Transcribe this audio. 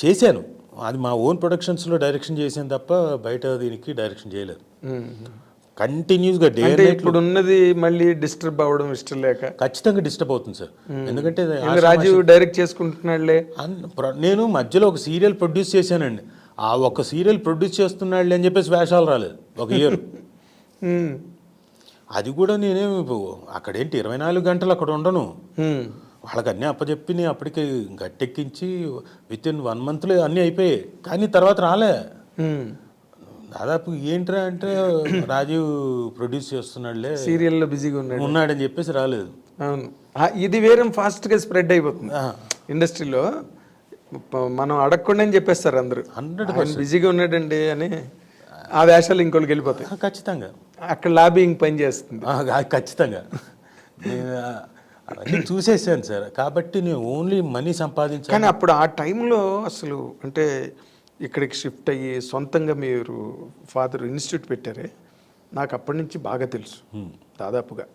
చేశాను. అది మా ఓన్ ప్రొడక్షన్స్లో డైరెక్షన్ చేశాను తప్ప బయట దీనికి డైరెక్షన్ చేయలేదు. కంటిన్యూస్గా డే అంటే ఇప్పుడు ఉన్నది మళ్ళీ డిస్టర్బ్ అవ్వడం ఇష్టం లేక ఖచ్చితంగా డిస్టర్బ్ అవుతుంది సార్. ఎందుకంటే రాజీవ్ డైరెక్ట్ చేసుకుంటున్నాడులే. నేను మధ్యలో ఒక సీరియల్ ప్రొడ్యూస్ చేశానండి. ఆ ఒక సీరియల్ ప్రొడ్యూస్ చేస్తున్నాడులే అని చెప్పేసి వేషాలు రాలేదు ఒక ఇయర్. అది కూడా నేనేం అక్కడేంటి 24 గంటలు అక్కడ ఉండను. వాళ్ళకి అన్నీ అప్పచెప్పి నేను అప్పటికి గట్టెక్కించి విత్ ఇన్ 1 monthలో అన్నీ అయిపోయాయి. కానీ తర్వాత రాలే. దాదాపు ఏంట్రా అంటే రాజీవ్ ప్రొడ్యూస్ చేస్తున్నాడులే, సీరియల్లో బిజీగా ఉన్నాడని చెప్పేసి రాలేదు. అవును, ఇది వేరే ఫాస్ట్గా స్ప్రెడ్ అయిపోతుంది ఇండస్ట్రీలో. మనం అడగకుండానే చెప్పేస్తారు అందరూ 100% బిజీగా ఉన్నాడండి అని. ఆ వేషాలు ఇంకోళ్ళకి వెళ్ళిపోతాయి. ఖచ్చితంగా అక్కడ లాబింగ్ పని చేస్తుంది. ఖచ్చితంగా నేను అవన్నీ చూసేసాను సార్. కాబట్టి నేను ఓన్లీ మనీ సంపాదించాను. కానీ అప్పుడు ఆ టైంలో అసలు అంటే ఇక్కడికి షిఫ్ట్ అయ్యి సొంతంగా మీరు ఫాదర్ ఇన్స్టిట్యూట్ పెట్టారే, నాకు అప్పటి నుంచి బాగా తెలుసు దాదాపుగా.